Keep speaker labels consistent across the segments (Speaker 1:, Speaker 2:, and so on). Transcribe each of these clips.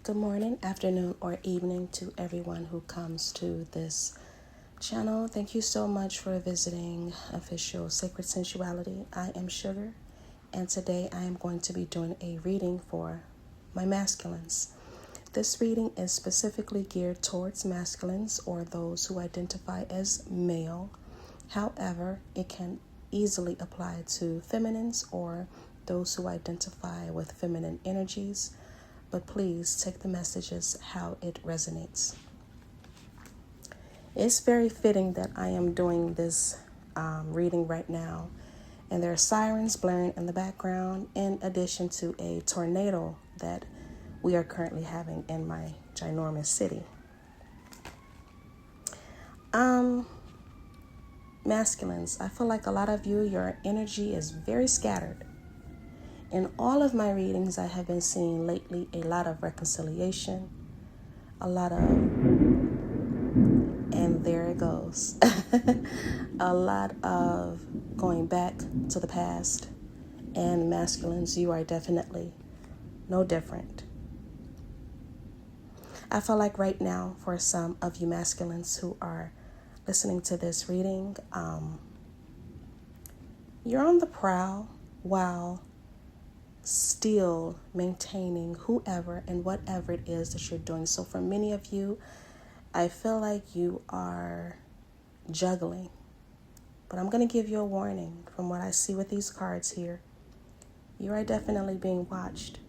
Speaker 1: Good morning, afternoon, or evening to everyone who comes to this channel. Thank you so much for visiting official Sacred Sensuality. I am Sugar, and today I am going to be doing a reading for my masculines. This reading is specifically geared towards masculines or those who identify as male. However, it can easily apply to feminines or those who identify with feminine energies. But please take the messages how it resonates. It's very fitting that I am doing this reading right now, and there are sirens blaring in the background, in addition to a tornado that we are currently having in my ginormous city. Masculines, I feel like a lot of you, your energy is very scattered. In all of my readings, I have been seeing lately a lot of reconciliation, and there it goes, a lot of going back to the past. And masculines, you are definitely no different. I feel like right now, for some of you masculines who are listening to this reading, you're on the prowl while still maintaining whoever and whatever it is that you're doing. So for many of you, I feel like you are juggling. But I'm going to give you a warning from what I see with these cards here. You are definitely being watched.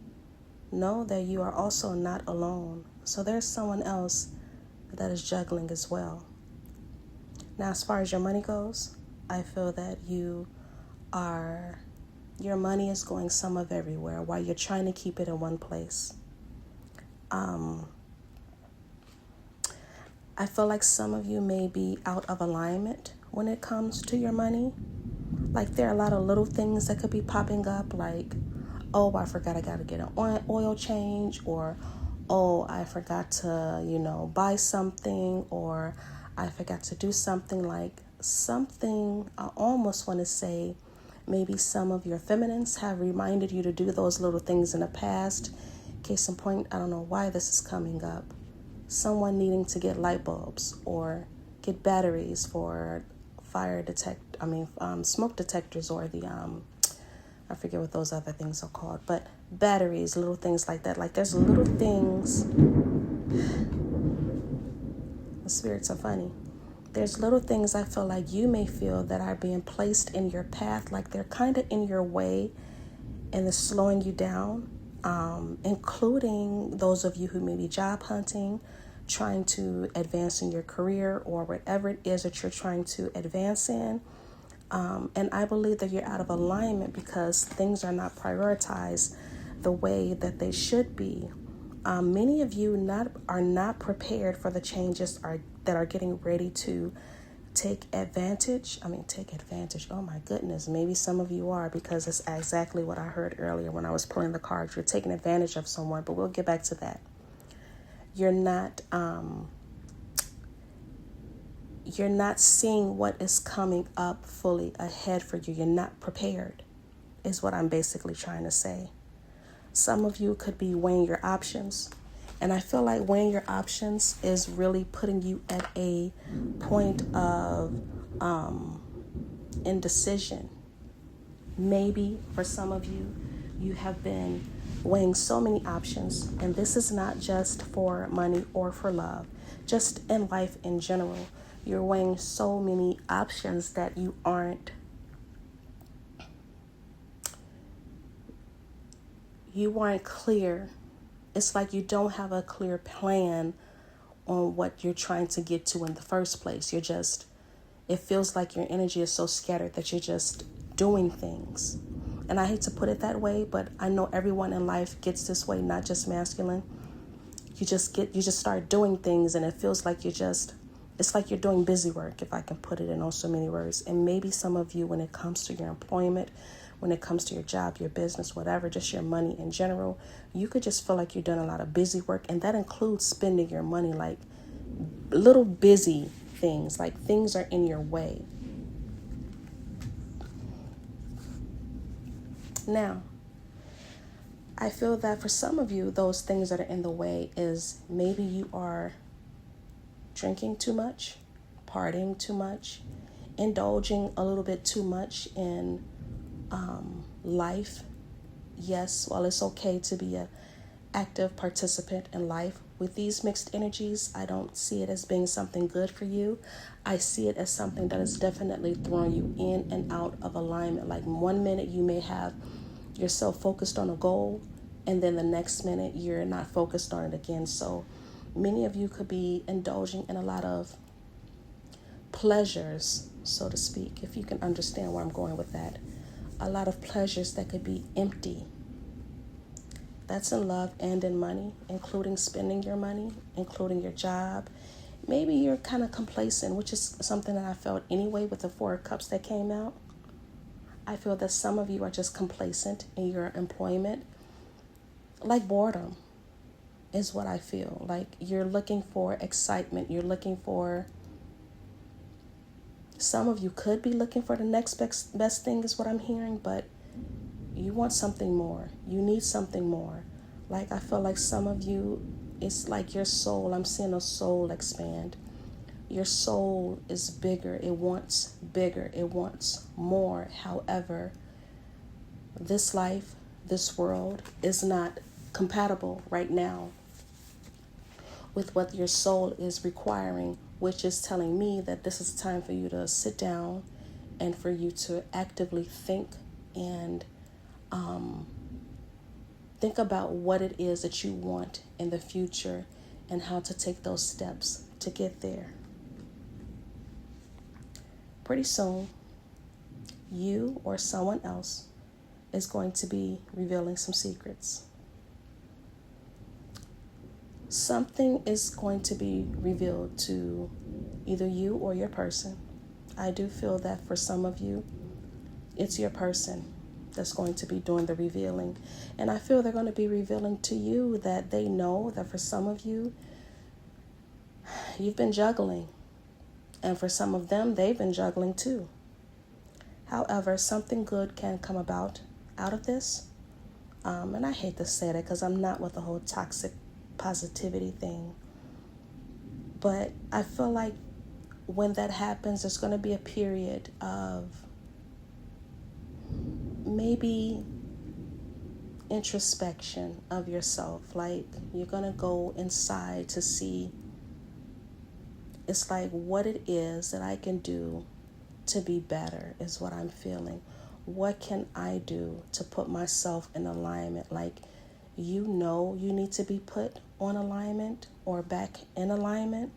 Speaker 1: Know that you are also not alone. So there's someone else that is juggling as well. Now, as far as your money goes, I feel that your money is going some of everywhere while you're trying to keep it in one place. I feel like some of you may be out of alignment when it comes to your money. Like there are a lot of little things that could be popping up, like, oh, I forgot I got to get an oil change, or, oh, I forgot to, buy something, or I forgot to do something. Like something, I almost want to say, maybe some of your feminines have reminded you to do those little things in the past. Case in point, I don't know why this is coming up. Someone needing to get light bulbs or get batteries for smoke detectors, or the, I forget what those other things are called, but batteries, little things like that. Like there's little things. The spirits are funny. There's little things I feel like you may feel that are being placed in your path, like they're kind of in your way and it's slowing you down, including those of you who may be job hunting, trying to advance in your career or whatever it is that you're trying to advance in. And I believe that you're out of alignment because things are not prioritized the way that they should be. Many of you are not prepared for the changes that are getting ready to take advantage. Oh my goodness. Maybe some of you are, because it's exactly what I heard earlier when I was pulling the cards. You're taking advantage of someone, but we'll get back to that. You're not seeing what is coming up fully ahead for you. You're not prepared, is what I'm basically trying to say. Some of you could be weighing your options. And I feel like weighing your options is really putting you at a point of indecision. Maybe for some of you, you have been weighing so many options. And this is not just for money or for love, just in life in general. You're weighing so many options that you aren't clear. It's like you don't have a clear plan on what you're trying to get to in the first place. It feels like your energy is so scattered that you're just doing things. And I hate to put it that way, but I know everyone in life gets this way, not just masculine. You just start doing things, and it feels like it's like you're doing busy work, if I can put it in so many words. And maybe some of you, when it comes to your employment, when it comes to your job, your business, whatever, just your money in general, you could just feel like you're doing a lot of busy work. And that includes spending your money, like little busy things, like things are in your way. Now, I feel that for some of you, those things that are in the way is maybe you are drinking too much, partying too much, indulging a little bit too much in life. Yes, while it's okay to be a active participant in life, with these mixed energies, I don't see it as being something good for you. I see it as something that is definitely throwing you in and out of alignment. Like 1 minute you may have yourself focused on a goal, and then the next minute you're not focused on it again. So many of you could be indulging in a lot of pleasures, so to speak, if you can understand where I'm going with that. A lot of pleasures that could be empty. That's in love and in money, including spending your money, including your job. Maybe you're kind of complacent, which is something that I felt anyway with the Four of Cups that came out. I feel that some of you are just complacent in your employment. Like boredom is what I feel. Like you're looking for excitement. You're looking for... Some of you could be looking for the next best thing is what I'm hearing, but you want something more. You need something more. Like I feel like some of you, it's like your soul. I'm seeing a soul expand. Your soul is bigger. It wants bigger. It wants more. However, this life, this world is not compatible right now with what your soul is requiring, which is telling me that this is time for you to sit down and for you to actively think and think about what it is that you want in the future and how to take those steps to get there. Pretty soon, you or someone else is going to be revealing some secrets. Something is going to be revealed to either you or your person. I do feel that for some of you, it's your person that's going to be doing the revealing. And I feel they're going to be revealing to you that they know that for some of you, you've been juggling. And for some of them, they've been juggling too. However, something good can come out of this. And I hate to say that because I'm not with the whole toxic positivity thing. But I feel like when that happens, there's going to be a period of maybe introspection of yourself. Like you're going to go inside to see, it's like what it is that I can do to be better is what I'm feeling. What can I do to put myself in alignment? Like, you know, you need to be put on alignment or back in alignment.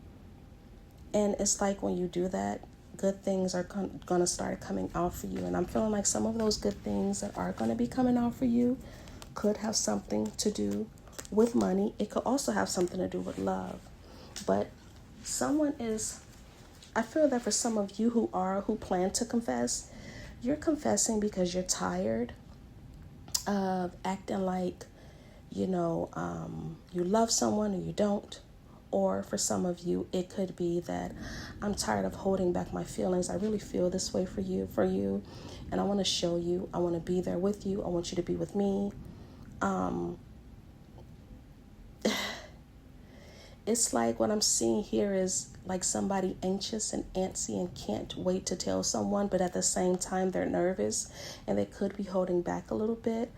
Speaker 1: And it's like when you do that, good things are going to start coming out for you. And I'm feeling like some of those good things that are going to be coming out for you could have something to do with money. It could also have something to do with love. But I feel that for some of you who plan to confess, you're confessing because you're tired of acting like, you love someone or you don't. Or for some of you, it could be that I'm tired of holding back my feelings. I really feel this way for you. And I want to show you. I want to be there with you. I want you to be with me. It's like what I'm seeing here is like somebody anxious and antsy and can't wait to tell someone, but at the same time they're nervous and they could be holding back a little bit.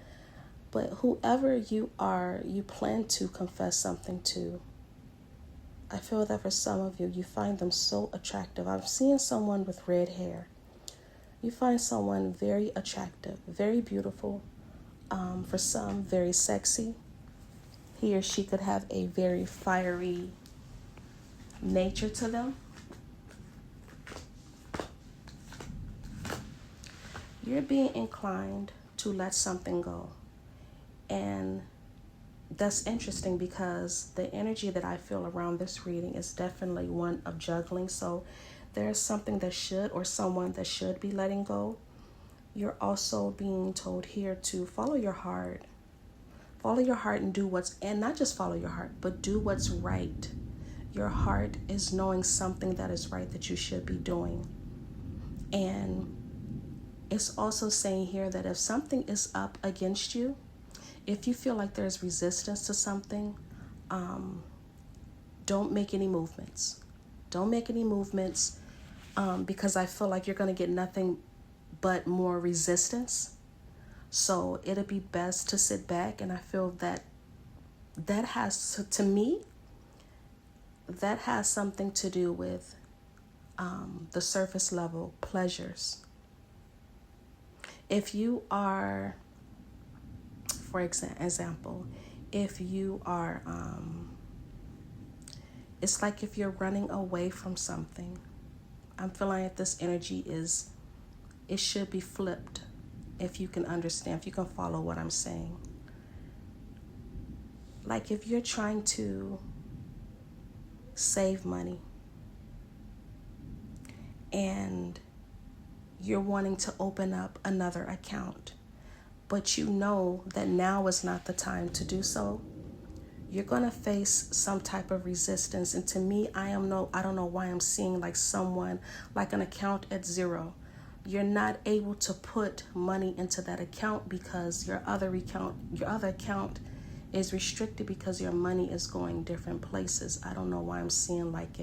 Speaker 1: But whoever you are, you plan to confess something to. I feel that for some of you, you find them so attractive. I'm seeing someone with red hair. You find someone very attractive, very beautiful. For some, very sexy. He or she could have a very fiery nature to them. You're being inclined to let something go. And that's interesting because the energy that I feel around this reading is definitely one of juggling. So there's something that should, or someone that should be letting go. You're also being told here to follow your heart. Follow your heart and do and not just follow your heart, but do what's right. Your heart is knowing something that is right that you should be doing. And it's also saying here that if something is up against you, If you feel like there's resistance to something, don't make any movements. Don't make any movements because I feel like you're going to get nothing but more resistance. So it'll be best to sit back, and I feel that has, to me, that has something to do with the surface level pleasures. If you are, for example, if you are, it's like if you're running away from something. I'm feeling that this energy it should be flipped, if you can understand, if you can follow what I'm saying. Like if you're trying to save money and you're wanting to open up another account, but you know that now is not the time to do so, you're going to face some type of resistance. And to me, I don't know why I'm seeing like someone, like an account at zero. You're not able to put money into that account because your other account is restricted because your money is going different places. I don't know why I'm seeing like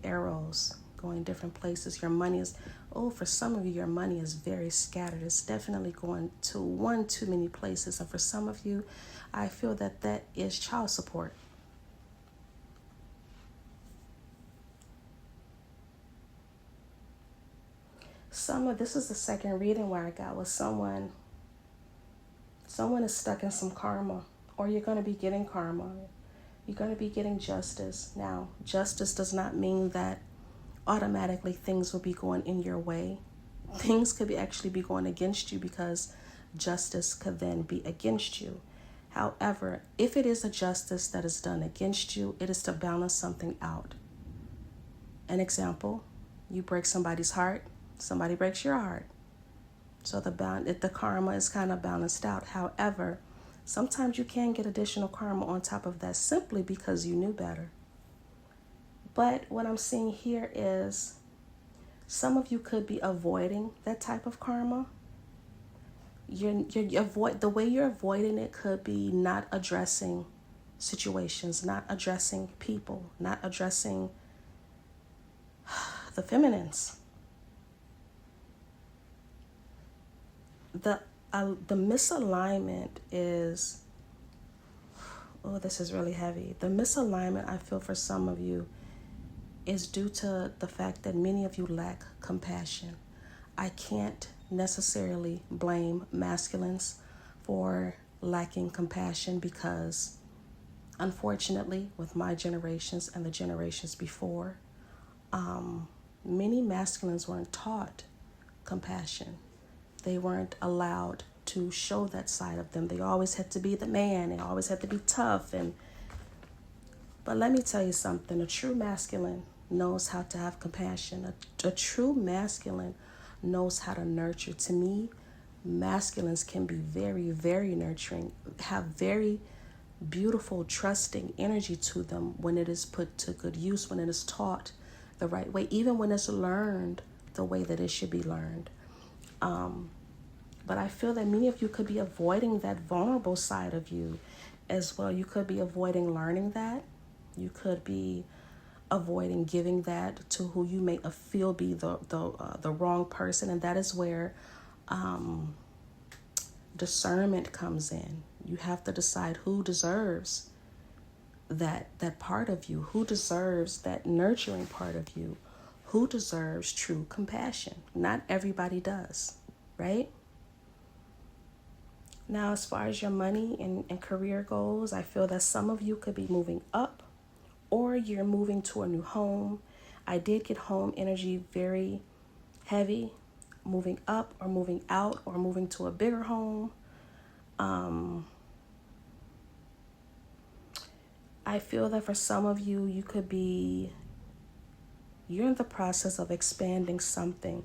Speaker 1: arrows going different places. Your money is, for some of you, your money is very scattered. It's definitely going to one too many places. And for some of you, I feel that is child support. This is the second reading where I got with someone is stuck in some karma, or you're going to be getting karma. You're going to be getting justice. Now, justice does not mean that automatically things will be going in your way. Things could actually be going against you, because justice could then be against you. However, if it is a justice that is done against you, it is to balance something out. An example, you break somebody's heart, somebody breaks your heart. So the karma is kind of balanced out. However, sometimes you can get additional karma on top of that simply because you knew better. But what I'm seeing here is some of you could be avoiding that type of karma. The way you're avoiding it could be not addressing situations, not addressing people, not addressing the feminines. The misalignment is, this is really heavy. The misalignment, I feel, for some of you is due to the fact that many of you lack compassion. I can't necessarily blame masculines for lacking compassion, because unfortunately, with my generations and the generations before, many masculines weren't taught compassion. They weren't allowed to show that side of them. They always had to be the man. They always had to be tough. But let me tell you something. A true masculine knows how to have compassion. A true masculine knows how to nurture. To me, masculines can be very, very nurturing, have very beautiful, trusting energy to them when it is put to good use, when it is taught the right way, even when it's learned the way that it should be learned. But I feel that many of you could be avoiding that vulnerable side of you as well. You could be avoiding learning that. You could be avoiding giving that to who you may feel be the wrong person. And that is where discernment comes in. You have to decide who deserves that part of you, who deserves that nurturing part of you, who deserves true compassion. Not everybody does, right? Now, as far as your money and career goals, I feel that some of you could be moving up, or you're moving to a new home. I did get home energy very heavy, moving up or moving out or moving to a bigger home. I feel that for some of you, you're in the process of expanding something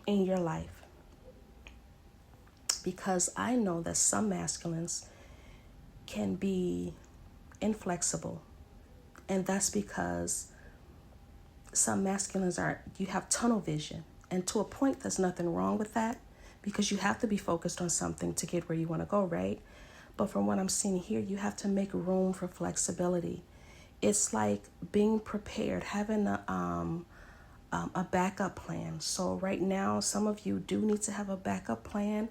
Speaker 1: in your life. Because I know that some masculines can be inflexible. And that's because some masculines you have tunnel vision. And to a point, there's nothing wrong with that, because you have to be focused on something to get where you want to go, right? But from what I'm seeing here, you have to make room for flexibility. It's like being prepared, having a backup plan. So right now, some of you do need to have a backup plan.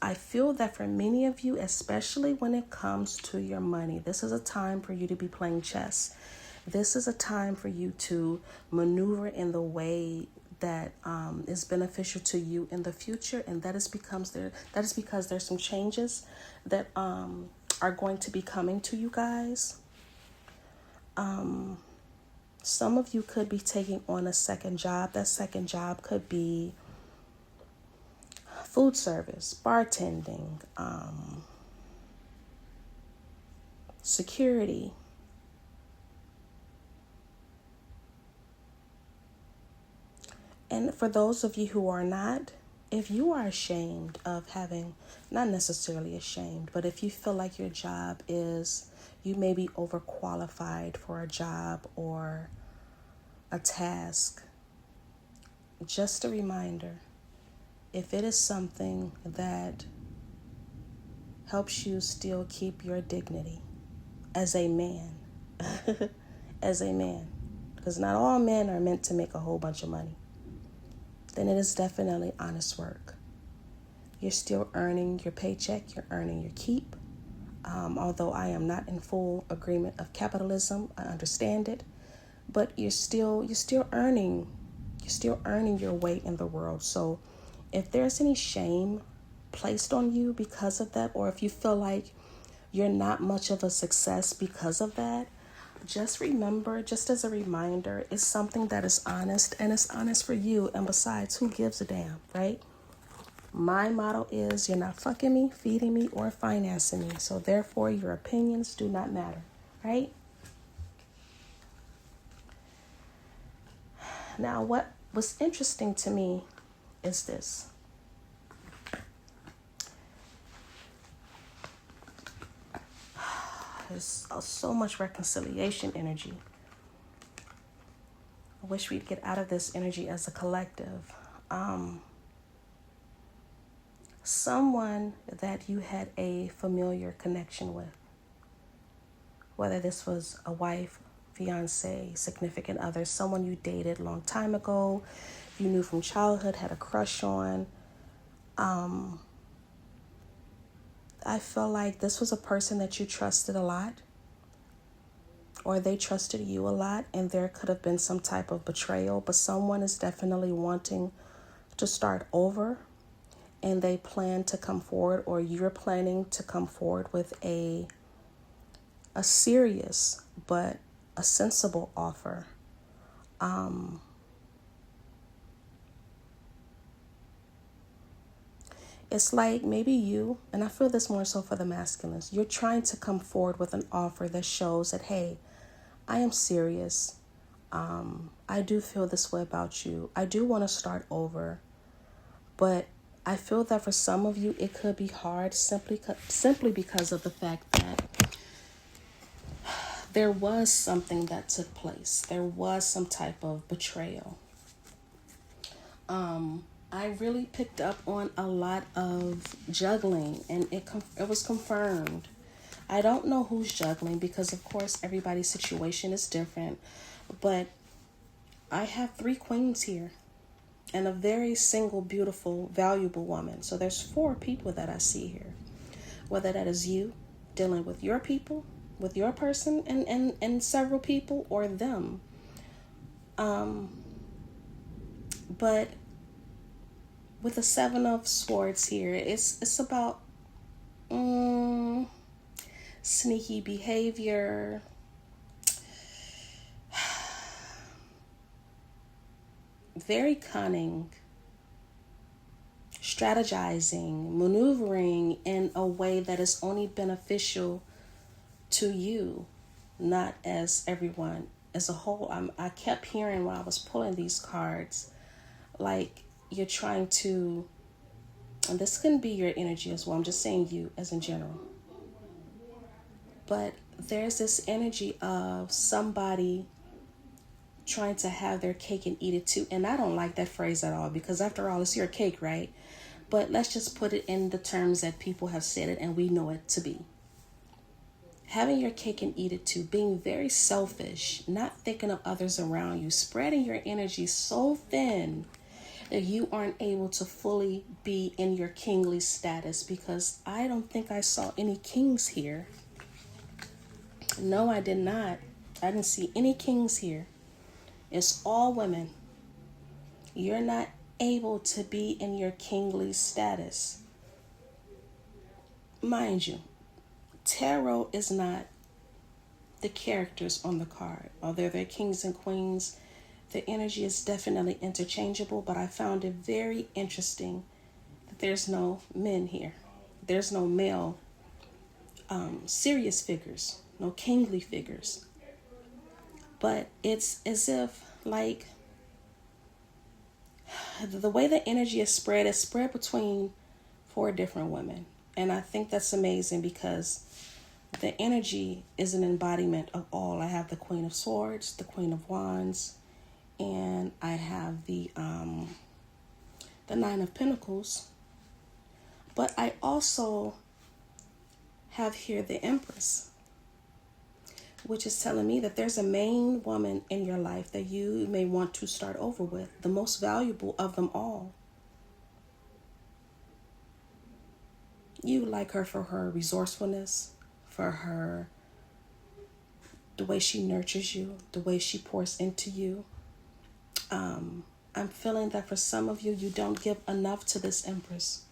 Speaker 1: I feel that for many of you, especially when it comes to your money, this is a time for you to be playing chess. This is a time for you to maneuver in the way that is beneficial to you in the future, and that is because there's some changes that are going to be coming to you guys. Some of you could be taking on a second job. That second job could be food service, bartending, security. And for those of you who are not, if you are ashamed of having, not necessarily ashamed, but if you feel like your job you may be overqualified for a job or a task, just a reminder, if it is something that helps you still keep your dignity as a man, as a man, because not all men are meant to make a whole bunch of money, then it is definitely honest work. You're still earning your paycheck, you're earning your keep. Although I am not in full agreement of capitalism, I understand it, but you're still earning your weight in the world. So if there's any shame placed on you because of that, or if you feel like you're not much of a success because of that, just remember, just as a reminder, it's something that is honest, and it's honest for you. And besides, who gives a damn, right? My motto is, you're not fucking me, feeding me, or financing me. So therefore, your opinions do not matter, right? Now, what was interesting to me is this. There's so much reconciliation energy. I wish we'd get out of this energy as a collective. Someone that you had a familiar connection with, whether this was a wife, fiance, significant other, someone you dated a long time ago, you knew from childhood, had a crush on. I feel like this was a person that you trusted a lot, or they trusted you a lot, and there could have been some type of betrayal, but someone is definitely wanting to start over, and they plan to come forward, or you're planning to come forward with a serious but a sensible offer. It's like maybe you, and I feel this more so for the masculines, you're trying to come forward with an offer that shows that, hey, I am serious. I do feel this way about you. I do want to start over. But I feel that for some of you, it could be hard simply because of the fact that there was something that took place. There was some type of betrayal. I really picked up on a lot of juggling, and it was confirmed. I don't know who's juggling because, of course, everybody's situation is different. But I have 3 queens here and a very single, beautiful, valuable woman. So there's 4 people that I see here. Whether that is you dealing with your people, with your person and several people, or them. But with the 7 of Swords here, it's about sneaky behavior, very cunning, strategizing, maneuvering in a way that is only beneficial to you, not as everyone as a whole. I kept hearing while I was pulling these cards, like you're trying to, and this couldn't be your energy as well, I'm just saying you as in general. But there's this energy of somebody trying to have their cake and eat it too. And I don't like that phrase at all, because after all, it's your cake, right? But let's just put it in the terms that people have said it and we know it to be. Having your cake and eat it too, being very selfish, not thinking of others around you, spreading your energy so thin that you aren't able to fully be in your kingly status, because I don't think I saw any kings here. No, I did not. I didn't see any kings here. It's all women. You're not able to be in your kingly status. Mind you, tarot is not the characters on the card. Although they're kings and queens, the energy is definitely interchangeable, but I found it very interesting that there's no men here. There's no male serious figures, no kingly figures. But it's as if, like, the way the energy is spread between 4 different women. And I think that's amazing because the energy is an embodiment of all. I have the Queen of Swords, the Queen of Wands, and I have the 9 of Pentacles. But I also have here the Empress, which is telling me that there's a main woman in your life that you may want to start over with, the most valuable of them all. You like her for her resourcefulness, for the way she nurtures you, the way she pours into you. I'm feeling that for some of you, you don't give enough to this Empress.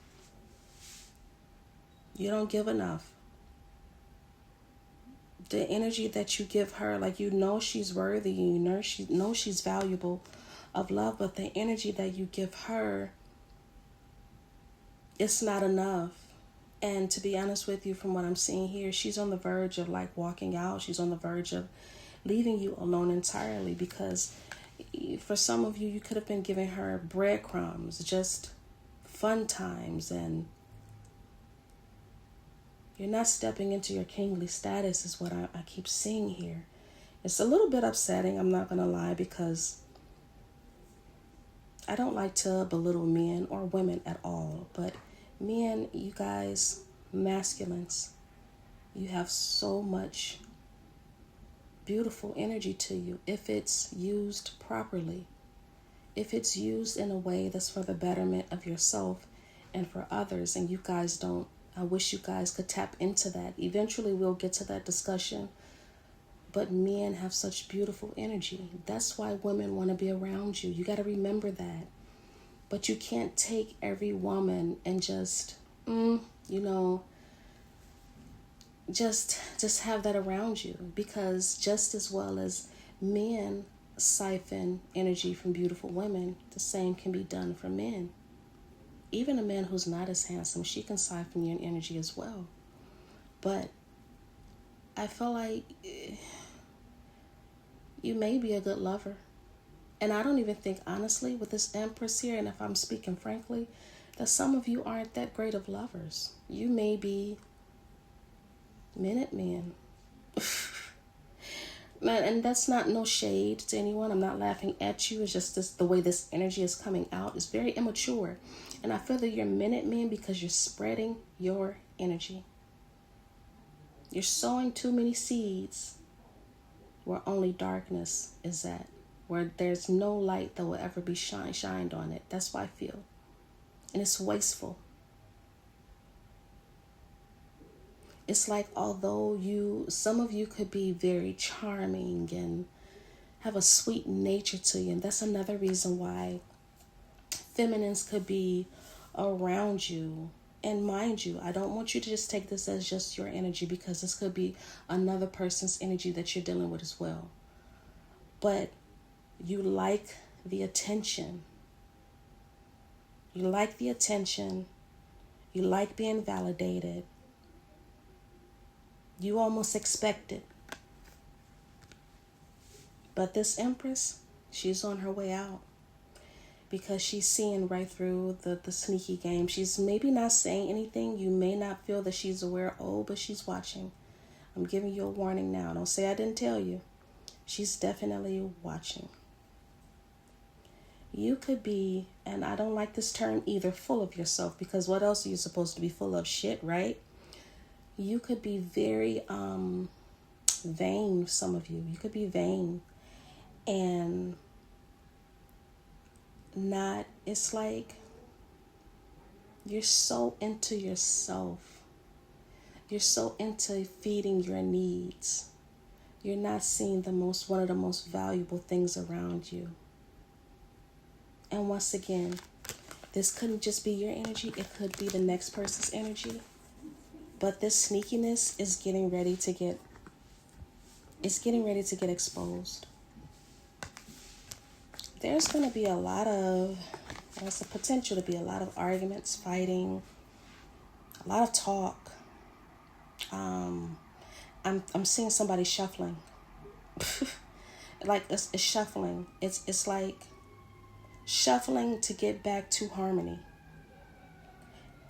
Speaker 1: You don't give enough. The energy that you give her, like, you know she's worthy, you know she's valuable of love, but the energy that you give her, it's not enough. And to be honest with you, from what I'm seeing here, she's on the verge of, like, walking out. She's on the verge of leaving you alone entirely, because for some of you, you could have been giving her breadcrumbs, just fun times, and you're not stepping into your kingly status is what I keep seeing here. It's a little bit upsetting, I'm not going to lie, because I don't like to belittle men or women at all. But men, you guys, masculines, you have so much beautiful energy to you if it's used properly. If it's used in a way that's for the betterment of yourself and for others, and you guys don't, I wish you guys could tap into that. Eventually we'll get to that discussion. But men have such beautiful energy. That's why women want to be around you. You got to remember that. But you can't take every woman and just have that around you, because just as well as men siphon energy from beautiful women, the same can be done for men. Even a man who's not as handsome, she can siphon your energy as well. But I feel like you may be a good lover. And I don't even think, honestly, with this Empress here, and if I'm speaking frankly, that some of you aren't that great of lovers. You may be Minutemen. Man, and that's not no shade to anyone. I'm not laughing at you. It's just the way this energy is coming out is very immature. And I feel that you're Minutemen because you're spreading your energy. You're sowing too many seeds where only darkness is at, where there's no light that will ever be shined on it. That's what I feel. And it's wasteful. It's like, although some of you could be very charming and have a sweet nature to you, and that's another reason why feminines could be around you. And mind you, I don't want you to just take this as just your energy, because this could be another person's energy that you're dealing with as well. But you like the attention. You like the attention. You like being validated. You almost expect it. But this Empress, she's on her way out, because she's seeing right through the sneaky game. She's maybe not saying anything. You may not feel that she's aware, but she's watching. I'm giving you a warning now. Don't say I didn't tell you. She's definitely watching. You could be, and I don't like this term either, full of yourself, because what else are you supposed to be full of? Shit, right? You could be very vain, some of you. You could be vain and not, it's like you're so into yourself. You're so into feeding your needs. You're not seeing one of the most valuable things around you. And once again, this couldn't just be your energy. It could be the next person's energy. But this sneakiness is getting ready to get exposed. There's going to be there's a potential to be a lot of arguments, fighting, a lot of talk. I'm seeing somebody shuffling. Like it's shuffling. It's like shuffling to get back to harmony.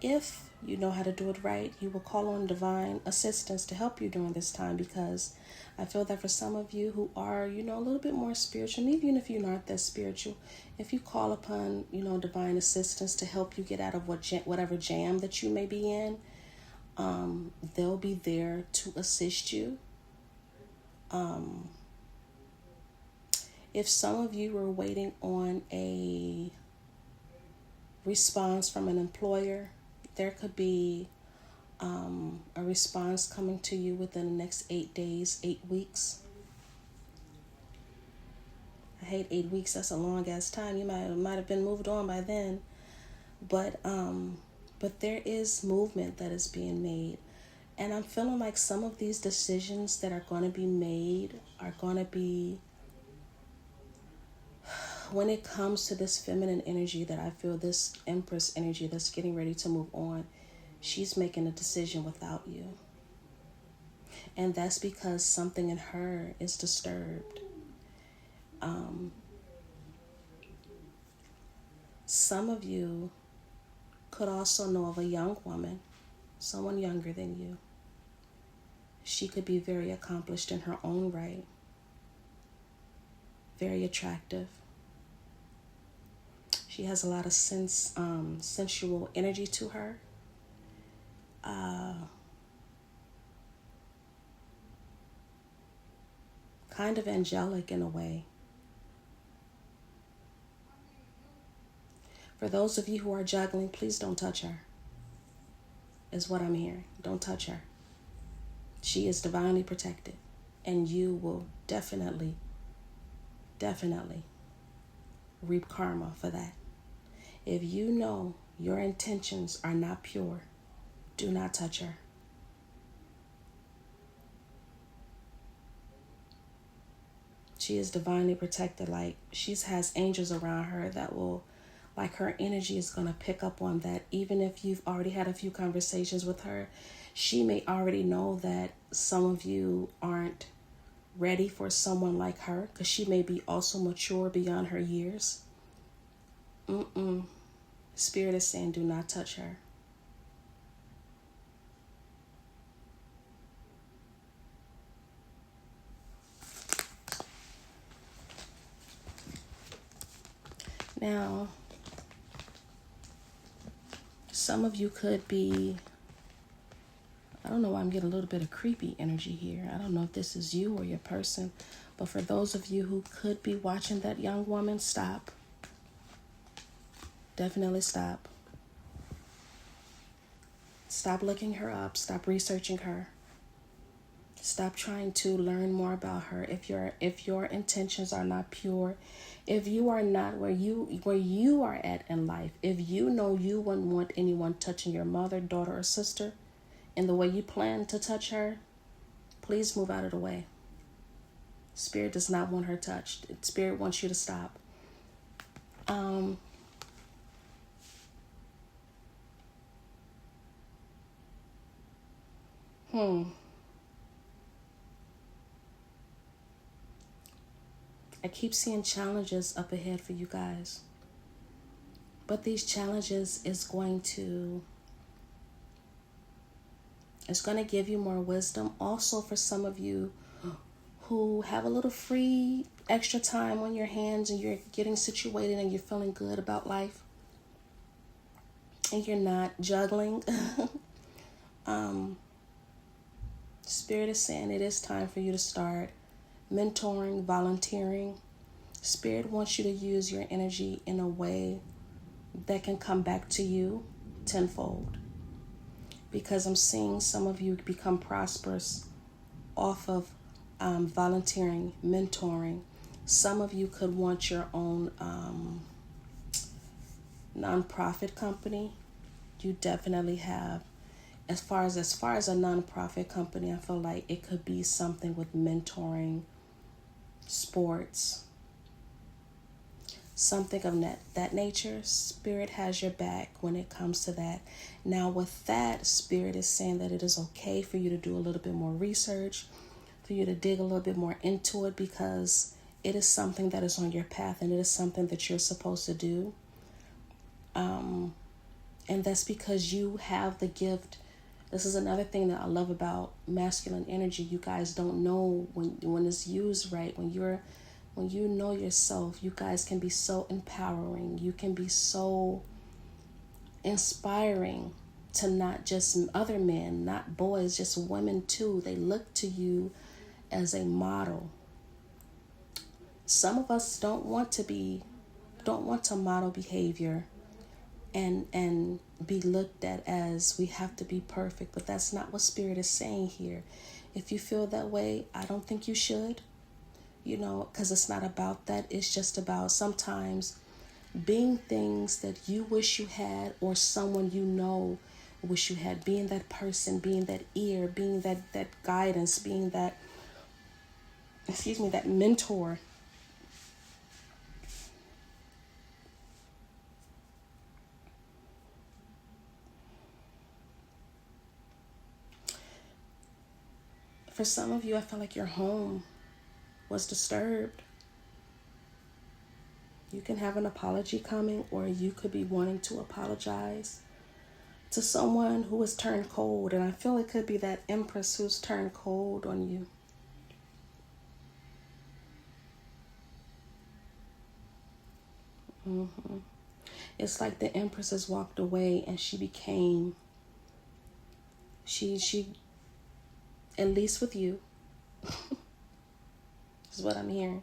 Speaker 1: If you know how to do it right, you will call on divine assistance to help you during this time, because I feel that for some of you who are, a little bit more spiritual, and even if you're not that spiritual, if you call upon, divine assistance to help you get out of whatever jam that you may be in, they'll be there to assist you. If some of you were waiting on a response from an employer, there could be a response coming to you within the next 8 days, 8 weeks. I hate 8 weeks. That's a long ass time. You might have been moved on by then, but there is movement that is being made, and I'm feeling like some of these decisions that are going to be made are going to be, when it comes to this feminine energy that I feel, this Empress energy that's getting ready to move on, she's making a decision without you. And that's because something in her is disturbed. Some of you could also know of a young woman, someone younger than you. She could be very accomplished in her own right, very attractive. She has a lot of sensual energy to her. Kind of angelic in a way. For those of you who are juggling, please don't touch her, is what I'm hearing. Don't touch her. She is divinely protected, and you will definitely reap karma for that. If you know your intentions are not pure, do not touch her. She is divinely protected. Like, she has angels around her that will, like, her energy is going to pick up on that. Even if you've already had a few conversations with her, she may already know that some of you aren't ready for someone like her, because she may be also mature beyond her years. Spirit is saying, do not touch her. Now, some of you could be, I don't know why I'm getting a little bit of creepy energy here. I don't know if this is you or your person, but for those of you who could be watching that young woman, stop. Definitely stop. Stop looking her up. Stop researching her. Stop trying to learn more about her. If your intentions are not pure, if you are not where you are at in life, if you know you wouldn't want anyone touching your mother, daughter, or sister in the way you plan to touch her, please move out of the way. Spirit does not want her touched. Spirit wants you to stop. I keep seeing challenges up ahead for you guys. But these challenges is going to give you more wisdom. Also, for some of you who have a little free extra time on your hands and you're getting situated and you're feeling good about life and you're not juggling. Spirit is saying it is time for you to start mentoring, volunteering. Spirit wants you to use your energy in a way that can come back to you tenfold. Because I'm seeing some of you become prosperous off of volunteering, mentoring. Some of you could want your own nonprofit company. You definitely have. As far as a nonprofit company, I feel like it could be something with mentoring, sports, something of that nature. Spirit has your back when it comes to that. Now with that, Spirit is saying that it is okay for you to do a little bit more research, for you to dig a little bit more into it, because it is something that is on your path and it is something that you're supposed to do. And that's because you have the gift. This is another thing that I love about masculine energy. You guys don't know when it's used right. When you know yourself, you guys can be so empowering. You can be so inspiring to not just other men, not boys, just women too. They look to you as a model. Some of us don't want to model behavior and be looked at as we have to be perfect, but that's not what Spirit is saying here. If you feel that way, I don't think you should, because it's not about that. It's just about sometimes being things that you wish you had, or someone wish you had, being that person, being that ear, being that guidance, being that mentor. For some of you, I feel like your home was disturbed. You can have an apology coming, or you could be wanting to apologize to someone who has turned cold. And I feel it could be that Empress who's turned cold on you. It's like the Empress has walked away and she at least with you, is what I'm hearing.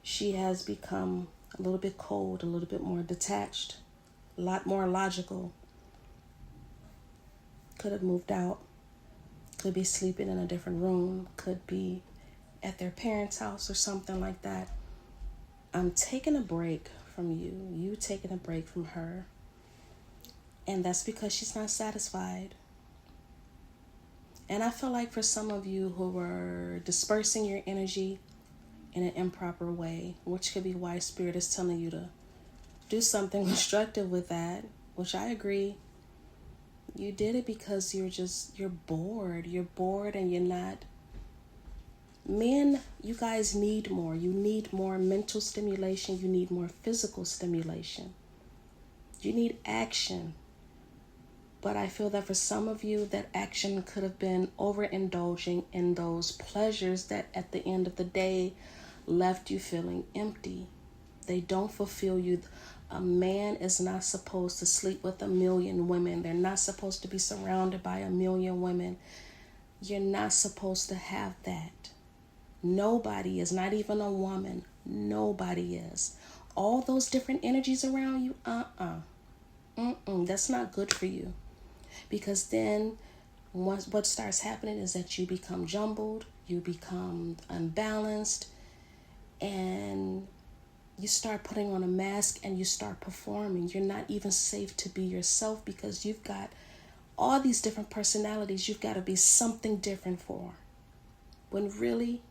Speaker 1: She has become a little bit cold, a little bit more detached, a lot more logical. Could have moved out, could be sleeping in a different room, could be at their parents' house or something like that. I'm taking a break from you taking a break from her. And that's because she's not satisfied. And I feel like for some of you who were dispersing your energy in an improper way, which could be why Spirit is telling you to do something constructive with that, which I agree. You did it because you're bored. You're bored and you're not. Men, you guys need more. You need more mental stimulation. You need more physical stimulation. You need action. But I feel that for some of you, that action could have been overindulging in those pleasures that at the end of the day left you feeling empty. They don't fulfill you. A man is not supposed to sleep with 1,000,000 women. They're not supposed to be surrounded by 1,000,000 women. You're not supposed to have that. Nobody is, not even a woman. Nobody is. All those different energies around you, that's not good for you. Because then what starts happening is that you become jumbled, you become unbalanced, and you start putting on a mask and you start performing. You're not even safe to be yourself because you've got all these different personalities you've got to be something different for. When really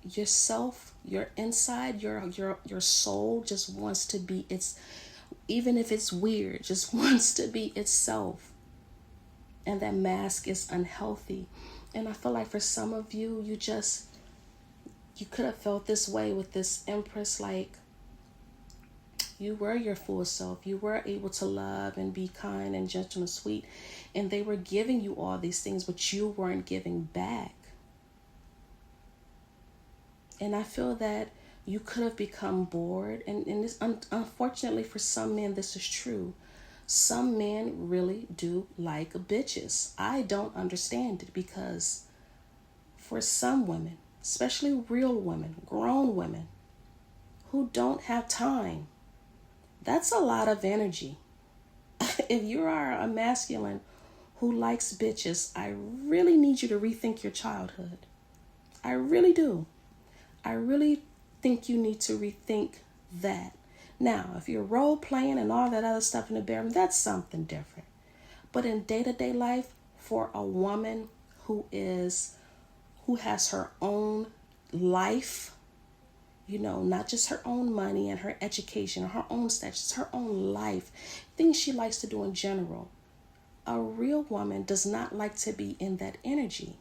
Speaker 1: yourself, your inside, your soul just wants to be even if it's weird, just wants to be itself. And that mask is unhealthy. And I feel like for some of you, you could have felt this way with this Empress, like you were your full self. You were able to love and be kind and gentle and sweet. And they were giving you all these things, but you weren't giving back. And I feel that you could have become bored. And this, unfortunately for some men, this is true. Some men really do like bitches. I don't understand it, because for some women, especially real women, grown women, who don't have time, that's a lot of energy. If you are a masculine who likes bitches, I really need you to rethink your childhood. I really do. I really think you need to rethink that. Now, if you're role playing and all that other stuff in the bedroom, that's something different. But in day-to-day life, for a woman who has her own life, not just her own money and her education or her own status, her own life, things she likes to do in general, a real woman does not like to be in that energy.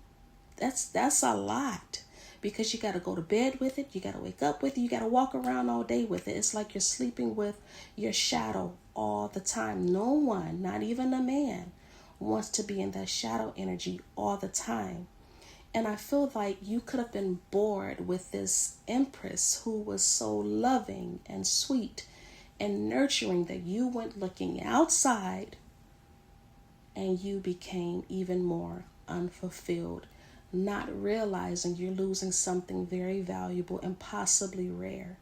Speaker 1: That's a lot, because you got to go to bed with it, you got to wake up with it, you got to walk around all day with it. It's like you're sleeping with your shadow all the time. No one, not even a man, wants to be in that shadow energy all the time. And I feel like you could have been bored with this empress who was so loving and sweet and nurturing that you went looking outside and you became even more unfulfilled, not realizing you're losing something very valuable and possibly rare.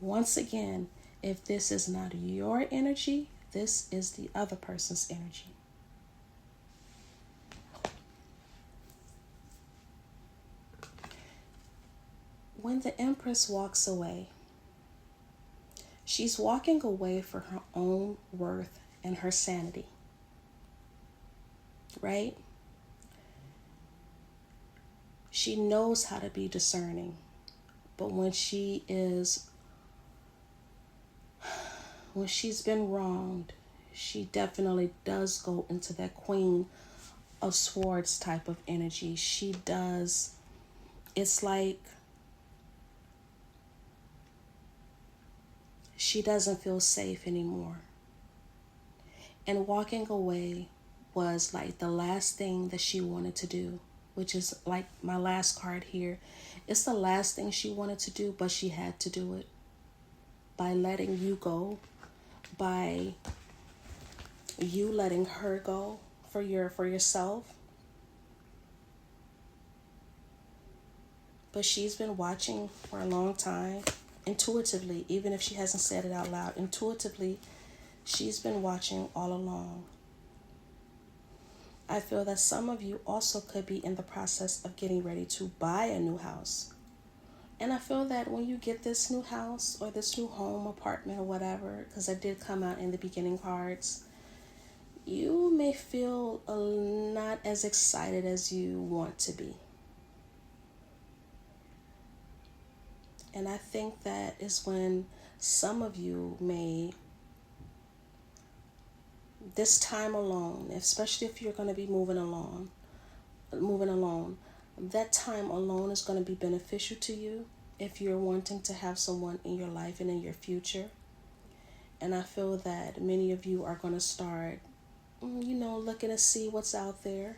Speaker 1: Once again, if this is not your energy, this is the other person's energy. When the Empress walks away, she's walking away for her own worth and her sanity, right? She knows how to be discerning, but when she's been wronged, she definitely does go into that Queen of Swords type of energy. She does. It's like she doesn't feel safe anymore. And walking away was like the last thing that she wanted to do, which is like my last card here. It's the last thing she wanted to do, but she had to do it. By letting you go, by you letting her go for yourself. But she's been watching for a long time, intuitively, even if she hasn't said it out loud. Intuitively, she's been watching all along. I feel that some of you also could be in the process of getting ready to buy a new house. And I feel that when you get this new house or this new home, apartment, or whatever, because it did come out in the beginning cards, you may feel not as excited as you want to be. And I think that is when some of you may, this time alone, especially if you're going to be moving alone, that time alone is going to be beneficial to you if you're wanting to have someone in your life and in your future. And I feel that many of you are going to start, looking to see what's out there,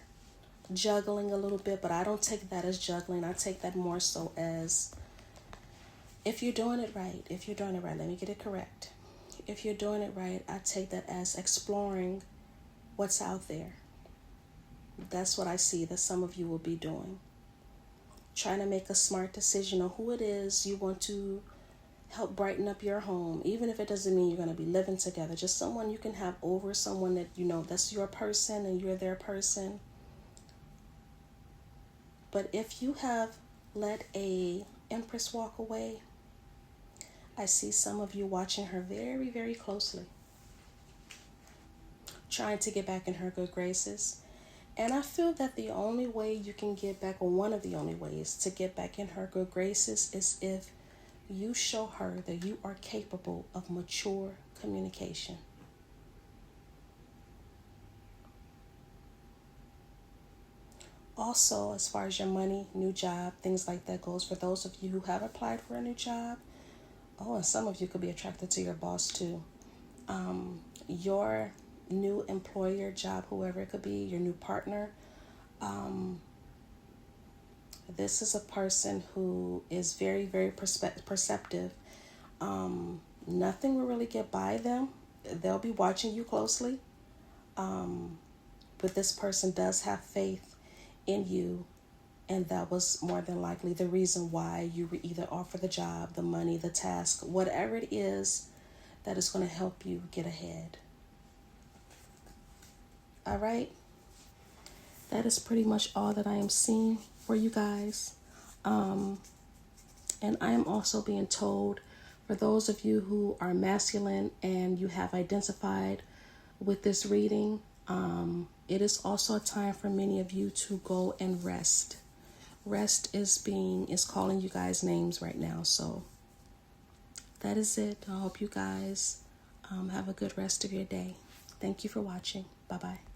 Speaker 1: juggling a little bit, but I don't take that as juggling. I take that more so as, if you're doing it right, let me get it correct. If you're doing it right, I take that as exploring what's out there. That's what I see that some of you will be doing. Trying to make a smart decision on who it is you want to help brighten up your home, even if it doesn't mean you're going to be living together. Just someone you can have over, someone that that's your person and you're their person. But if you have let a Empress walk away, I see some of you watching her very, very closely, trying to get back in her good graces. And I feel that the only way you can get back, or one of the only ways to get back in her good graces, is if you show her that you are capable of mature communication. Also, as far as your money, new job, things like that goes, for those of you who have applied for a new job, and some of you could be attracted to your boss too. Your new employer, job, whoever it could be, your new partner, this is a person who is very, very perceptive. Nothing will really get by them. They'll be watching you closely. But this person does have faith in you. And that was more than likely the reason why you were either offered the job, the money, the task, whatever it is that is going to help you get ahead. All right. That is pretty much all that I am seeing for you guys. And I am also being told, for those of you who are masculine and you have identified with this reading, it is also a time for many of you to go and rest. Rest is calling you guys names right now. So that is it. I hope you guys have a good rest of your day. Thank you for watching. Bye-bye.